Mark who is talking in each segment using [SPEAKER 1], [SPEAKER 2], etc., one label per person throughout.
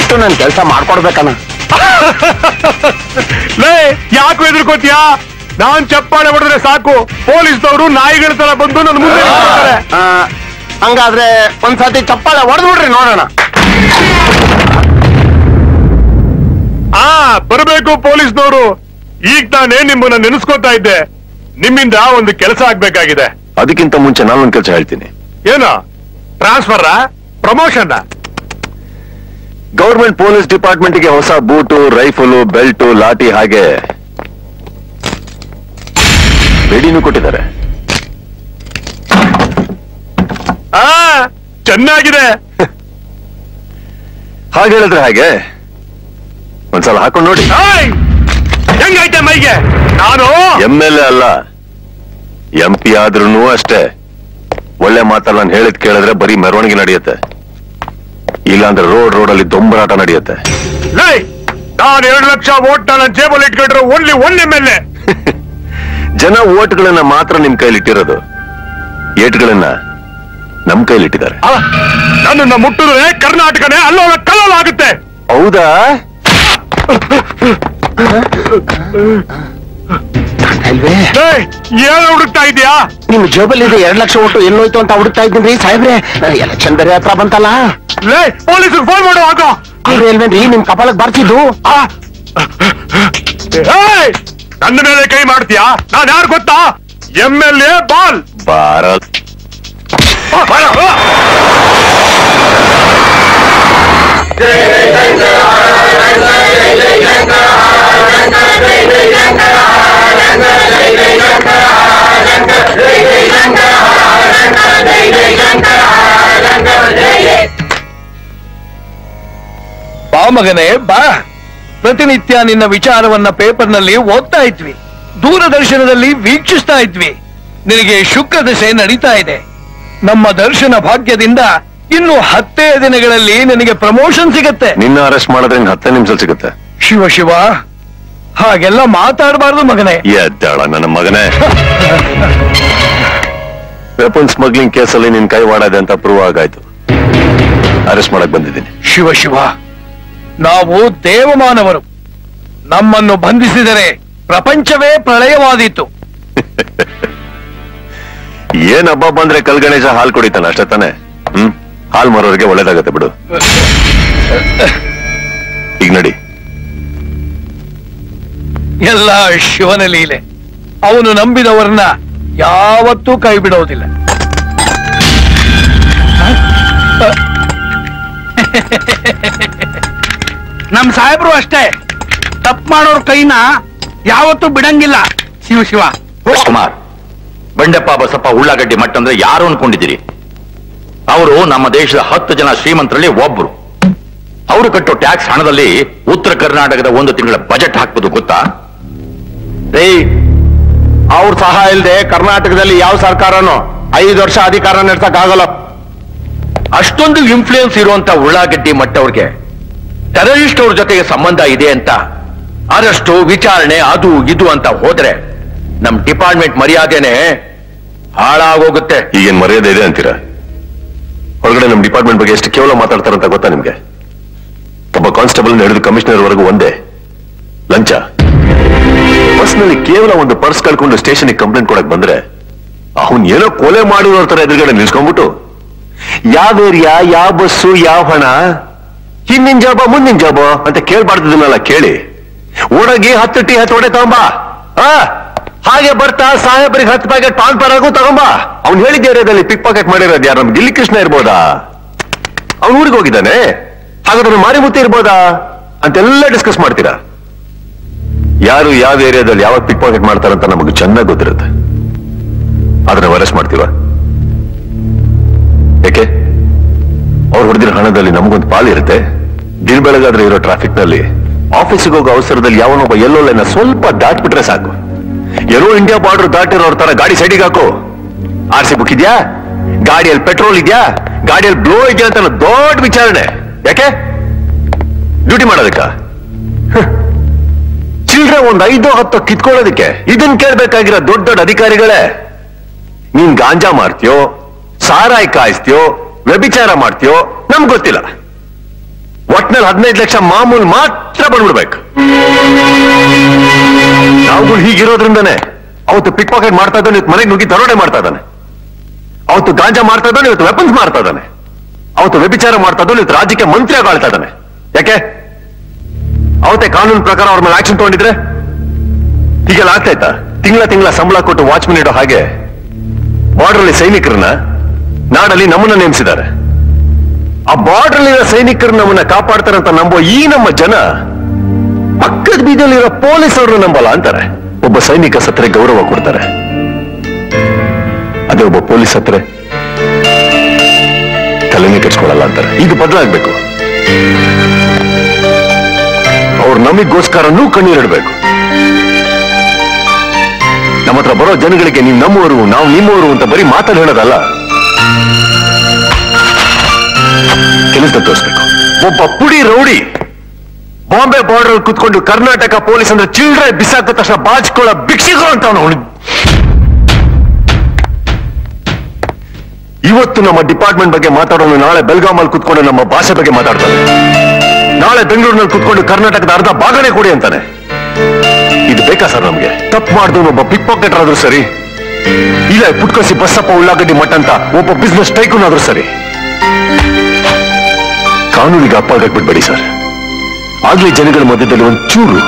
[SPEAKER 1] ದಯವಿಟ್ಟು ನನ್ ಕೆಲಸ ಮಾಡ್ಕೊಡ್ಬೇಕಣ್ಣ.
[SPEAKER 2] ಲೇ ಯಾಕೆ ಎದುರ್ಕೋತಿಯಾ? ನಾನ್ ಚಪ್ಪಾಳೆ ಹೊಡೆದ್ರೆ ಸಾಕು, ಪೊಲೀಸ್ನವರು ನಾಯಿಗಳ ತರ ಬಂದು ನನ್ನ ಮುಂದೆ ನಿಂತ್ಕೊಳ್ತಾರೆ.
[SPEAKER 1] ಹಂಗಾದ್ರೆ ಒಂದ್ಸತಿ ಚಪ್ಪಾಳೆ ಹೊಡೆದ್ಬಿಡ್ರಿ ನೋಡೋಣ.
[SPEAKER 2] ಬರಬೇಕು ಪೊಲೀಸ್ನವರು. ಈಗ ನಾನೇ ನಿಮ್ಮನ್ನ ನೆನೆಸ್ಕೋತಾ ಇದ್ದೆ. ನಿಮ್ಮಿಂದ ಒಂದು ಕೆಲಸ ಆಗ್ಬೇಕಾಗಿದೆ.
[SPEAKER 3] ಅದಕ್ಕಿಂತ ಮುಂಚೆ ನಾನೊಂದು ಕೆಲಸ ಹೇಳ್ತೀನಿ.
[SPEAKER 2] ಏನು? Transfer, promotion?
[SPEAKER 3] ಗವರ್ಮೆಂಟ್ ಪೊಲೀಸ್ ಡಿಪಾರ್ಟ್ಮೆಂಟ್ಗೆ ಹೊಸ ಬೂಟು, ರೈಫಲು, ಬೆಲ್ಟು, ಲಾಠಿ ಹಾಗೆ ಬೇಡಿನೂ ಕೊಟ್ಟಿದ್ದಾರೆ.
[SPEAKER 2] ಚೆನ್ನಾಗಿದೆ.
[SPEAKER 3] ಹಾಗೆ ಹೇಳಿದ್ರೆ ಹಾಗೆ ಒಂದ್ಸಲ ಹಾಕೊಂಡು ನೋಡಿ.
[SPEAKER 2] ಹೆಂಗೈತೆ ಮೈಗೆ? ನಾನು
[SPEAKER 3] MLA ಅಲ್ಲ, MP ಆದ್ರೂ ಅಷ್ಟೇ. ಒಳ್ಳೆ ಮಾತಲ್ಲ ನಾನು ಹೇಳಿದ್ ಕೇಳಿದ್ರೆ ಬರೀ ಮೆರವಣಿಗೆ ನಡೆಯುತ್ತೆ, ಇಲ್ಲಾಂದ್ರೆ ರೋಡಲ್ಲಿ ದೊಂಬರಾಟ ನಡೆಯುತ್ತೆ.
[SPEAKER 2] ನಾನು 2 ಲಕ್ಷ ವೋಟ್ ನನ್ನ ಜೇಬಲ್ಲಿ ಇಟ್ಕೊಂಡ್ರೆ ಓನ್ಲಿ 1 MLA.
[SPEAKER 3] ಜನ ಓಟ್ಗಳನ್ನ ಮಾತ್ರ ನಿಮ್ ಕೈಲಿಟ್ಟಿರೋದು, ಏಟ್ಗಳನ್ನ ನಮ್ ಕೈಲಿಟ್ಟಿದ್ದಾರೆ.
[SPEAKER 2] ನನ್ನನ್ನ ಮುಟ್ಟಿದ್ರೆ ಕರ್ನಾಟಕನೇ ಅಲ್ಲೋಲ ಕಲ್ಲೋಲಾಗುತ್ತೆ.
[SPEAKER 3] ಹೌದಾ?
[SPEAKER 2] ಏನು ಹುಡುಕ್ತಾ ಇದೆಯಾ?
[SPEAKER 1] ನಿಮ್ ಜೇಬಲ್ಲಿ 2 ಲಕ್ಷ ಓಟು ಎಲ್ಲೋಯ್ತು ಅಂತ ಹುಡುಕ್ತಾ ಇದ್ದೀನಿ ಸಾಹೇಬ್ರೆ. ಎಲೆಕ್ಷನ್ ಬೇರೆ ಹತ್ರ ಬಂತಲ್ಲ.
[SPEAKER 2] ಪೊಲೀಸರು ಫೋನ್ ಮಾಡೋ ಆಗ.
[SPEAKER 1] ಅಲ್ವೇನ್ರಿ ನಿಮ್ ಕಪಾಲಕ್ ಬರ್ತಿದ್ದು?
[SPEAKER 2] ನನ್ನ ಮೇಲೆ ಕೈ ಮಾಡ್ತೀಯಾ? ನಾನ್ ಯಾರು ಗೊತ್ತಾ? MLA ball
[SPEAKER 3] Bharat.
[SPEAKER 4] ಬಾ ಮಗನೇ ಬಾ. ಪ್ರತಿನಿತ್ಯ ನಿನ್ನ ವಿಚಾರವನ್ನ ಪೇಪರ್ನಲ್ಲಿ ಓದ್ತಾ ಇದ್ವಿ, ದೂರದರ್ಶನದಲ್ಲಿ ವೀಕ್ಷಿಸ್ತಾ ಇದ್ವಿ. ನಿನಗೆ ಶುಕ್ರ ದಶೆ ನಡೀತಾ ಇದೆ. ನಮ್ಮ ದರ್ಶನ ಭಾಗ್ಯದಿಂದ ಇನ್ನು 10 ದಿನಗಳಲ್ಲಿ ನಿನಗೆ ಪ್ರಮೋಷನ್ ಸಿಗತ್ತೆ.
[SPEAKER 3] ನಿನ್ನ ಅರೆಸ್ಟ್ ಮಾಡಿದ್ರೆ 10 ನಿಮಿಷ ಸಿಗುತ್ತೆ.
[SPEAKER 4] ಶಿವ ಶಿವ, ಹಾಗೆಲ್ಲ ಮಾತಾಡಬಾರ್ದು ಮಗನೇ.
[SPEAKER 3] ಎದ್ದಾಳ ನನ್ನ ಮಗನೇ. ವೆಪನ್ ಸ್ಮಗ್ಲಿಂಗ್ ಕೇಸಲ್ಲಿ ನಿನ್ ಕೈ ವಾಡದೆ ಅಂತ ಪ್ರೂವ್ ಆಗಾಯ್ತು. ಅರೆಸ್ಟ್ ಮಾಡಕ್ ಬಂದಿದ್ದೀನಿ.
[SPEAKER 4] ಶಿವ ಶಿವ, ನಾವು ದೇವಮಾನವರು. ನಮ್ಮನ್ನು ಬಂಧಿಸಿದರೆ ಪ್ರಪಂಚವೇ ಪ್ರಳಯವಾದೀತು.
[SPEAKER 3] ಏನ್ ಹಬ್ಬ ಬಂದ್ರೆ ಕಲ್ಗಣೇಶ ಹಾಲು ಕುಡಿತಾನೆ ಅಷ್ಟೇ ತಾನೆ. ಹಾಲ್ ಮಾರೋರಿಗೆ ಒಳ್ಳೇದಾಗತ್ತೆ ಬಿಡು. ಈಗ ನಡಿ.
[SPEAKER 4] ಎಲ್ಲ ಶಿವನ ಲೀಲೆ. ಅವನು ನಂಬಿದವರನ್ನ ಯಾವತ್ತೂ ಕೈ ಬಿಡೋದಿಲ್ಲ.
[SPEAKER 1] ನಮ್ ಸಾಹೇಬ್ರು ಅಷ್ಟೇ, ತಪ್ಪು ಮಾಡೋರ್ ಕೈನ ಯಾವತ್ತೂ ಬಿಡಂಗಿಲ್ಲ. ಶಿವ ಶಿವ.
[SPEAKER 5] ಕುಮಾರ್, ಬಂಡೆಪ್ಪ ಬಸಪ್ಪ ಉಳ್ಳಾಗಡ್ಡಿ ಮಠ ಅಂದ್ರೆ ಯಾರು ಅನ್ಕೊಂಡಿದ್ದೀರಿ? ಅವರು ನಮ್ಮ ದೇಶದ 10 ಜನ ಶ್ರೀಮಂತರಲ್ಲಿ ಒಬ್ರು. ಅವರು ಕಟ್ಟೋ ಟ್ಯಾಕ್ಸ್ ಹಣದಲ್ಲಿ ಉತ್ತರ ಕರ್ನಾಟಕದ 1 ತಿಂಗಳ ಬಜೆಟ್ ಹಾಕ್ಬೋದು ಗೊತ್ತಾ?
[SPEAKER 1] ಅವ್ರ ಸಹಾಯ ಇಲ್ಲದೆ ಕರ್ನಾಟಕದಲ್ಲಿ ಯಾವ ಸರ್ಕಾರನೂ 5 ವರ್ಷ ಅಧಿಕಾರ ನಡೆಸಕ್ ಆಗಲ್ಲ.
[SPEAKER 5] ಅಷ್ಟೊಂದು ಇನ್ಫ್ಲೂಯೆನ್ಸ್ ಇರುವಂತ ಉಳ್ಳಾಗಡ್ಡಿ ಮಠ ಅವ್ರಿಗೆ ಟೆರರಿಸ್ಟ್ ಅವ್ರ ಜೊತೆಗೆ ಸಂಬಂಧ ಇದೆ ಅಂತ ಅರೆಸ್ಟು, ವಿಚಾರಣೆ, ಅದು ಇದು ಅಂತ ಹೋದ್ರೆ ನಮ್ ಡಿಪಾರ್ಟ್ಮೆಂಟ್ ಮರ್ಯಾದೆನೆ ಹಾಳಾಗೋಗುತ್ತೆ.
[SPEAKER 3] ಈಗೇನ್ ಮರ್ಯಾದೆ ಇದೆ ಅಂತೀರಾ? ಹೊರಗಡೆ ನಮ್ ಡಿಪಾರ್ಟ್ಮೆಂಟ್ ಬಗ್ಗೆ ಎಷ್ಟು ಕೇವಲ ಮಾತಾಡ್ತಾರಂತ ಗೊತ್ತಾ ನಿಮ್ಗೆ? ಒಬ್ಬ ಕಾನ್ಸ್ಟೇಬಲ್ ಹಿಡಿದು ಕಮಿಷನರ್ ವರೆಗೂ ಒಂದೇ ಲಂಚ. ಬಸ್ನಲ್ಲಿ ಕೇವಲ ಒಂದು ಪರ್ಸ್ ಕಳ್ಕೊಂಡು ಸ್ಟೇಷನ್ಗೆ ಕಂಪ್ಲೇಂಟ್ ಕೊಡಕ್ ಬಂದ್ರೆ ಅವನ್ ಏನೋ ಕೊಲೆ ಮಾಡಿರೋ ತರ ಎದುರುಗಡೆ ನಿಲ್ಸ್ಕೊಂಡ್ಬಿಟ್ಟು ಯಾವ ಏರಿಯಾ, ಯಾವ ಬಸ್ಸು, ಯಾವ ಹಣ, ಹಿಂದಿನ ಜಾಬ ಮುಂದಿನ ಜಾಬ ಅಂತ ಕೇಳ್ಬಾರ್ದನ್ನೆಲ್ಲ ಕೇಳಿ ಓಡಾಗಿ 10 ಟೀ 10 ಹೊಡೆ ತಗೊಂಬ. ಹಾಗೆ ಬರ್ತಾ ಸಾಹೇಬ್ರಿಗೆ 10 ಪ್ಯಾಕೆಟ್ ಪಾನ್ ಪರಾಗೂ ತಗೊಂಬ. ಅವ್ನು ಹೇಳಿದ ಏರಿಯಾದಲ್ಲಿ ಪಿಕ್ ಪಾಕೆಟ್ ಮಾಡಿರೋದು ಯಾರು? ನಮ್ ಗಿಲ್ಲಿ ಕೃಷ್ಣ ಇರ್ಬೋದಾ? ಅವ್ನು ಊರಿಗೆ ಹೋಗಿದ್ದಾನೆ, ಹಾಗಾದ್ರೆ ಮಾರಿಮುತ್ತಿ ಇರ್ಬೋದಾ ಅಂತೆಲ್ಲ ಡಿಸ್ಕಸ್ ಮಾಡ್ತೀರಾ. ಯಾರು ಯಾವ ಏರಿಯಾದಲ್ಲಿ ಯಾವಾಗ ಪಿಕ್ ಪಾಕೆಟ್ ಮಾಡ್ತಾರಂತ ನಮಗೆ ಚೆನ್ನಾಗಿ ಗೊತ್ತಿರುತ್ತೆ. ಆದ್ರೆ ನಾವು ಅರೆಸ್ಟ್ ಮಾಡ್ತೀವ? ಯಾಕೆ? ಅವ್ರು ಹೊಡೆದಿರೋ ಹಣದಲ್ಲಿ ನಮಗೊಂದು ಪಾಲಿರುತ್ತೆ. ದಿನ ಬೆಳಗಾದ್ರೆ ಇರೋ ಟ್ರಾಫಿಕ್ ನಲ್ಲಿ ಆಫೀಸಿಗೆ ಹೋಗೋ ಅವಸರದಲ್ಲಿ ಯಾವನೊಬ್ಬ ಎಲ್ಲೋಲೆನ ಸ್ವಲ್ಪ ದಾಟ್ಬಿಟ್ರೆ ಸಾಕು, ಎಲ್ಲೋ ಇಂಡಿಯಾ ಬಾರ್ಡರ್ ದಾಟಿರೋರ್ ತರ ಗಾಡಿ ಸೈಡಿಗೆ ಹಾಕು. RC ಬುಕ್ ಇದೆಯಾ, ಗಾಡಿಯಲ್ಲಿ ಪೆಟ್ರೋಲ್ ಇದೆಯಾ, ಗಾಡಿಯಲ್ಲಿ ಬ್ಲೋ ಇದೆಯಾ ಅಂತ ದೊಡ್ಡ ವಿಚಾರಣೆ. ಯಾಕೆ? ಡ್ಯೂಟಿ ಮಾಡೋದಕ್ಕ? ಚಿಲ್ಡ್ರೆ 1 5 10 ಕಿತ್ಕೊಳ್ಳೋದಕ್ಕೆ ಇದನ್ ಕೇಳ್ಬೇಕಾಗಿರೋ ದೊಡ್ಡ ದೊಡ್ಡ ಅಧಿಕಾರಿಗಳೇ. ನೀನ್ ಗಾಂಜಾ ಮಾರ್ತೀಯೋ, ಸಾರಾಯಿ ಕಾಯಿಸ್ತೀಯೋ, ವ್ಯಭಿಚಾರ ಮಾಡ್ತೀಯೋ ನಮ್ಗೆ ಗೊತ್ತಿಲ್ಲ. ಒಟ್ನಲ್ಲಿ 15 ಲಕ್ಷ ಮಾಮೂಲು ಮಾತ್ರ ಬಂದ್ಬಿಡ್ಬೇಕು. ನಾವುಗಳು ಹೀಗಿರೋದ್ರಿಂದಾನೆ ಅವತ್ತು ಪಿಕ್ ಪಾಕೆಟ್ ಮಾಡ್ತಾ ಇದ್ದಾನೆ, ಇವತ್ತು ಮನೆಗೆ ನುಗ್ಗಿ ದರೋಡೆ ಮಾಡ್ತಾ ಇದ್ದಾನೆ. ಅವತ್ತು ಗಾಂಜಾ ಮಾಡ್ತಾ ಇದ್ದಾನೆ, ಇವತ್ತು ವೆಪನ್ಸ್ ಮಾಡ್ತಾ ಇದ್ದಾನೆ. ಅವತ್ತು ವ್ಯಭಿಚಾರ ಮಾಡ್ತಾ ಇದ್ದಾನೆ, ಇವತ್ತು ರಾಜ್ಯಕ್ಕೆ ಮಂತ್ರಿ ಆಳ್ತಾ ಇದ್ದಾನೆ. ಯಾಕೆ? ಅವತ್ತೆ ಕಾನೂನು ಪ್ರಕಾರ ಅವ್ರ ಮೇಲೆ ಆಕ್ಷನ್ ತಗೊಂಡಿದ್ರೆ ಹೀಗೆಲ್ಲ ಆಗ್ತಾ ಇತ್ತಾ? ತಿಂಗಳ ಸಂಬಳ ಕೊಟ್ಟು ವಾಚ್ಮನ್ ಇಡೋ ಹಾಗೆ ಬಾರ್ಡರ್ ಅಲ್ಲಿ ಸೈನಿಕರನ್ನ ನಾಡಲ್ಲಿ ನಮ್ಮನ್ನ ನೇಮಿಸಿದ್ದಾರೆ. ಆ ಬಾರ್ಡರ್ ಅಲ್ಲಿರೋ ಸೈನಿಕರು ನಮ್ಮನ್ನ ಕಾಪಾಡ್ತಾರೆ ಅಂತ ನಂಬೋ ಈ ನಮ್ಮ ಜನ ಪಕ್ಕದ ಬೀದಿಯಲ್ಲಿರೋ ಪೊಲೀಸ್ ಅವ್ರನ್ನ ನಂಬಲ್ಲ ಅಂತಾರೆ. ಒಬ್ಬ ಸೈನಿಕ ಸತ್ತರೆ ಗೌರವ ಕೊಡ್ತಾರೆ, ಅದೇ ಒಬ್ಬ ಪೊಲೀಸ್ ಸತ್ತರೆ ತಲೆನೇ ಕೆಡ್ಸ್ಕೊಳ್ಳಲ್ಲ ಅಂತಾರೆ. ಇದು ಬದಲಾಗ್ಬೇಕು. ಅವ್ರು ನಮಗೋಸ್ಕರನೂ ಕಣ್ಣೀರಿಡ್ಬೇಕು. ನಮ್ಮ ಹತ್ರ ಬರೋ ಜನಗಳಿಗೆ ನೀವು ನಮ್ಮವರು, ನಾವು ನಿಮ್ಮವರು ಅಂತ ಬರೀ ಮಾತಲ್ಲಿ ಹೇಳೋದಲ್ಲ, ಕೆಲಸದಲ್ಲಿ ತೋರಿಸ್ಬೇಕು. ಒಬ್ಬ ಪುಡಿ ರೌಡಿ ಬಾಂಬೆ ಬಾರ್ಡರ್ ಕುತ್ಕೊಂಡು ಕರ್ನಾಟಕ ಪೊಲೀಸ್ ಅಂದ್ರೆ ಚಿಲ್ಡ್ರೆ ಬಿಸಾಕ ತಕ್ಷಣ ಬಾಚ್ಕೊಳ್ಳೋ ಭಿಕ್ಷಿಕರು ಅಂತ ಅವನು. ಇವತ್ತು ನಮ್ಮ ಡಿಪಾರ್ಟ್ಮೆಂಟ್ ಬಗ್ಗೆ ಮಾತಾಡೋನು ನಾಳೆ ಬೆಲ್ಗಾಮಲ್ಲಿ ಕುತ್ಕೊಂಡು ನಮ್ಮ ಭಾಷೆ ಬಗ್ಗೆ ಮಾತಾಡ್ತಾನೆ. ನಾಳೆ ಬೆಂಗಳೂರಿನಲ್ಲಿ ಕುತ್ಕೊಂಡು ಕರ್ನಾಟಕದ ಅರ್ಧ ಭಾಗನೇ ಕೊಡಿ ಅಂತಾನೆ. ಇದು ಬೇಕಾ ಸರ್ ನಮ್ಗೆ? ತಪ್ಪು ಮಾಡಿದ್ರು ಒಬ್ಬ ಪಿಕ್ ಪಾಕೆಟರ್ ಆದ್ರೂ ಸರಿ, ಇಲ್ಲ ಪುಟ್ಕೋಸಿ ಬಸ್ಸಪ್ಪ ಉಳ್ಳಾಗಡ್ಡಿ ಮಠ ಅಂತ ಒಬ್ಬ ಬಿಸ್ನೆಸ್ ಟೈಕೂನ್ ಆದ್ರೂ ಸರಿ, ಕಾನೂನಿಗೆ ಅಪ್ಪಾಗಟ್ಬಿಡ್ಬೇಡಿ ಸರ್. ಆಗ್ಲೇ ಜನಗಳ ಮಧ್ಯದಲ್ಲಿ ಒಂಚೂರು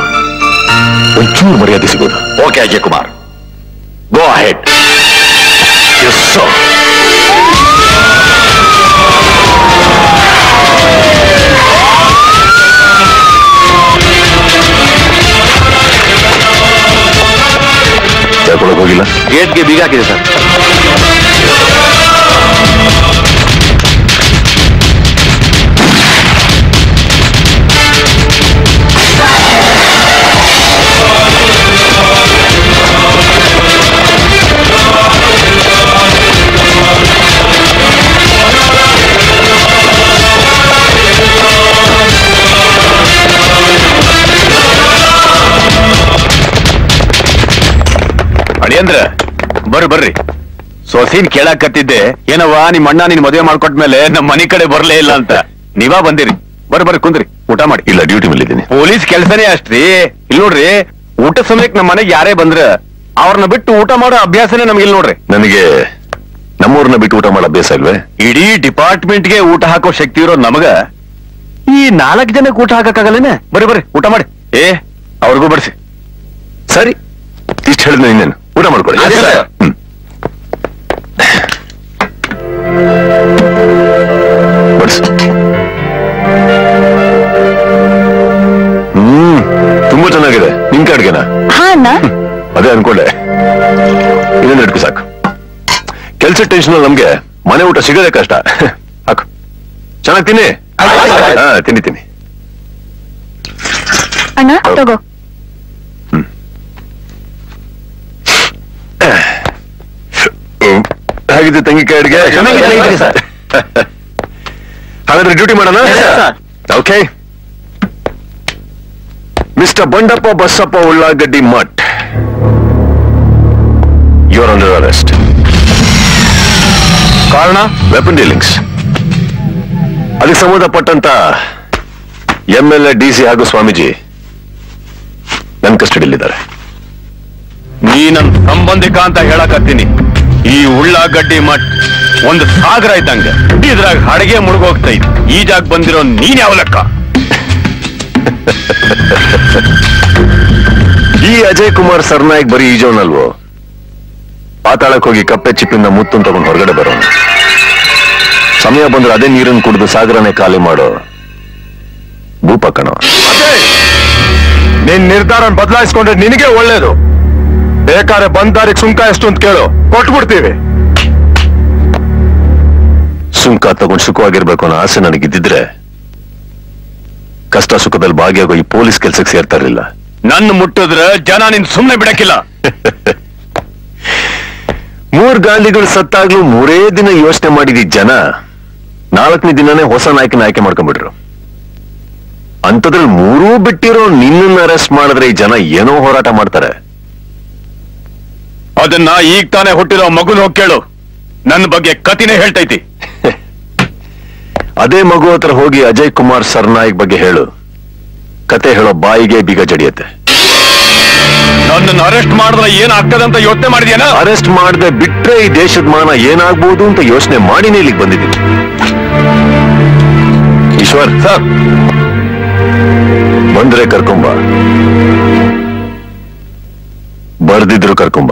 [SPEAKER 3] ಮರ್ಯಾದೆ ಸಿಗೋದು. Okay Ajay Kumar, go ahead. Yes sir. ಯಾಕೊಳಕ್ ಹೋಗಿಲ್ಲ? ಗೇಟ್ಗೆ ಬೀಗ ಹಾಕಿದೆ ಸರ್. ಅಳಿಯಂದ್ರ ಬರ್ರಿ. ಸೊಸೀನ್ ಕೇಳಾಕತ್ತಿದ್ದೆ, ಏನವ್ವ ನಿಮ್ಮ ಅಣ್ಣ ನಿನ್ ಮದುವೆ ಮಾಡ್ಕೊಟ್ಮೇಲೆ ನಮ್ಮ ಮನೆ ಕಡೆ ಬರ್ಲೇ ಇಲ್ಲ ಅಂತ. ನೀವಾ ಬಂದಿರಿ, ಬರ್ರಿ ಕುಂದ್ರಿ, ಊಟ ಮಾಡಿ. ಇಲ್ಲ, ಡ್ಯೂಟಿ ಮೇಲೆ ಇದ್ದೀನಿ. ಪೊಲೀಸ್ ಕೆಲ್ಸನೇ ಅಷ್ಟ್ರಿ. ಇಲ್ಲಿ ನೋಡ್ರಿ, ಊಟ ಸಮಯಕ್ಕೆ ನಮ್ಮ ಮನೆಗೆ ಯಾರೇ ಬಂದ್ರ ಅವ್ರನ್ನ ಬಿಟ್ಟು ಊಟ ಮಾಡೋ ಅಭ್ಯಾಸನೇ ನಮ್ಗೆ ಇಲ್ಲಿ ನೋಡ್ರಿ. ನನಗೆ ನಮ್ಮೂರ್ನ ಬಿಟ್ಟು ಊಟ ಮಾಡೋ ಅಭ್ಯಾಸ ಇಲ್ವೇ? ಇಡೀ ಡಿಪಾರ್ಟ್ಮೆಂಟ್ಗೆ ಊಟ ಹಾಕೋ ಶಕ್ತಿ ಇರೋ ನಮಗ ಈ 4 ಜನಕ್ಕೆ ಊಟ ಹಾಕಕ್ಕಾಗಲ್ಲೇನೆ? ಬರ್ರಿ ಊಟ ಮಾಡಿ. ಅವ್ರಿಗೂ ಬಡಿಸಿ. ಸರಿ, ಇಷ್ಟು ಹೇಳಿದ್ನ ಇನ್ನೇನು, ಊಟ ಮಾಡ್ಕೊಳ್ಳಿ. ಬಡಿಸು. ತುಂಬಾ ಚೆನ್ನಾಗಿದೆ. ನಿಮ್ ಕಡೆಗೆನಾ? ಅದೇ ಅನ್ಕೊಂಡೆ. ಇದನ್ನ ಇಟ್ಕೊ ಸಾಕು. ಕೆಲ್ಸ ಟೆನ್ಷನ್ ನಮ್ಗೆ ಮನೆ ಊಟ ಸಿಗೋದೇ ಕಷ್ಟ. ಹಾಕು, ಚೆನ್ನಾಗಿ ತಿನ್ನಿ. ತಿನ್ನಿ
[SPEAKER 6] ಅಣ್ಣ, ತಗೋ.
[SPEAKER 3] ಹೇಗಿದೆ ತಂಗಿಕಾಯಿ ಅಡಿಗೆ? ಹಾಗಾದ್ರೆ ಡ್ಯೂಟಿ ಮಾಡೋಣ. Okay. Mister Bandappa Basappa Ullagaddi Math, you are under arrest. ಕಾರಣ ವೆಪನ್ ಡೀಲಿಂಗ್ಸ್. ಅದಕ್ಕೆ ಸಂಬಂಧಪಟ್ಟಂತ MLA, DC ಹಾಗೂ ಸ್ವಾಮೀಜಿ ನನ್ನ ಕಸ್ಟಡಿಯಲ್ಲಿದ್ದಾರೆ.
[SPEAKER 5] ನೀ ನನ್ನ ಸಂಬಂಧಿಕ ಅಂತ ಹೇಳಕತ್ತೀನಿ. ಈ ಉಳ್ಳಾಗಡ್ಡಿ ಮಠ್ ಒಂದು ಸಾಗರ ಇದ್ದಂಗ, ಇದ್ರಾಗ ಹಡಗೆ ಮುಳುಗೋಗ್ತೈತಿ. ಈ ಜಾಗ ಬಂದಿರೋ ನೀನ್ ಯಾವ ಲೆಕ್ಕ?
[SPEAKER 3] ಈ ಅಜಯ್ ಕುಮಾರ್ ಸರ್ನಾಯಕ್ ಬರೀ ಈಜೋನಲ್ವೋ, ಪಾತಾಳಕ್ಕೆ ಹೋಗಿ ಕಪ್ಪೆ ಚಿಪ್ಪಿಂದ ಮುತ್ತನ್ನು ತಗೊಂಡು ಹೊರಗಡೆ ಬರೋಣ. ಸಮಯ ಬಂದ್ರೆ ಅದೇ ನೀರನ್ನು ಕುಡಿದು ಸಾಗರನೇ ಖಾಲಿ ಮಾಡೋ ಭೂಪ ಕಣೋ.
[SPEAKER 2] ನಿನ್ ನಿರ್ಧಾರ ಬದಲಾಯಿಸ್ಕೊಂಡ್ರೆ ನಿನಗೆ ಒಳ್ಳೇದು. ಬೇಕಾದ್ರೆ ಬಂದಾರಿಗೆ ಸುಂಕ ಎಷ್ಟು ಅಂತ ಕೇಳು, ಕೊಟ್ಬಿಡ್ತೀವಿ.
[SPEAKER 3] ಸುಂಕ ತಗೊಂಡು ಸುಖವಾಗಿರ್ಬೇಕು ಅನ್ನೋ ಆಸೆ ನನಗಿದ್ದಿದ್ರೆ ಕಷ್ಟ ಸುಖದಲ್ಲಿ ಭಾಗಿಯಾಗೋ ಈ ಪೊಲೀಸ್ ಕೆಲ್ಸಕ್ಕೆ ಸೇರ್ತಾ ಇರಲಿಲ್ಲ.
[SPEAKER 5] ನನ್ನ ಮುಟ್ಟಿದ್ರೆ ಜನ ನಿನ್ ಸುಮ್ನೆ ಬಿಡಕ್ಕಿಲ್ಲ.
[SPEAKER 3] 3 ಗಾಂಧಿಗಳು ಸತ್ತಾಗ್ಲೂ 3 ದಿನ ಯೋಚನೆ ಮಾಡಿದ ಜನ 4ನೇ ದಿನನೇ ಹೊಸ ನಾಯಕನ ಆಯ್ಕೆ ಮಾಡ್ಕೊಂಡ್ಬಿಟ್ರು. ಅಂತದ್ರಲ್ಲಿ 3 ಬಿಟ್ಟಿರೋ ನಿನ್ನನ್ನು ಅರೆಸ್ಟ್ ಮಾಡಿದ್ರೆ ಈ ಜನ ಏನೋ ಹೋರಾಟ ಮಾಡ್ತಾರೆ.
[SPEAKER 5] ಅದನ್ನ ಈಗ ತಾನೇ ಹುಟ್ಟಿರೋ ಮಗುನ ಹೋಗಿ ಕೇಳು, ನನ್ನ ಬಗ್ಗೆ ಕತಿನೇ ಹೇಳ್ತೈತಿ.
[SPEAKER 3] ಅದೇ ಮಗು ಹತ್ರ ಹೋಗಿ ಅಜಯ್ ಕುಮಾರ್ ಸರ್ನಾಯಕ್ ಬಗ್ಗೆ ಹೇಳು. ಕತೆ ಹೇಳೋ ಬಾಯಿಗೆ ಬೀಗ ಜಡಿಯತ್ತೆ.
[SPEAKER 2] ನನ್ನನ್ನು ಅರೆಸ್ಟ್ ಮಾಡಿದ್ರೆ ಏನಾಗ್ತದಂತ ಯೋಚನೆ ಮಾಡಿದ್ಯಾನ?
[SPEAKER 3] ಅರೆಸ್ಟ್ ಮಾಡದೆ ಬಿಟ್ರೆ ಈ ದೇಶದ ಮಾನ ಏನಾಗ್ಬೋದು ಅಂತ ಯೋಚನೆ ಮಾಡಿನೇ ಇಲ್ಲಿಗೆ ಬಂದಿದ್ದೀನಿ. ಈಶ್ವರ್ ಸರ್, ಬಂದ್ರೆ ಕರ್ಕೊಂಬ, ಬರ್ದಿದ್ರು ಕರ್ಕೊಂಬ.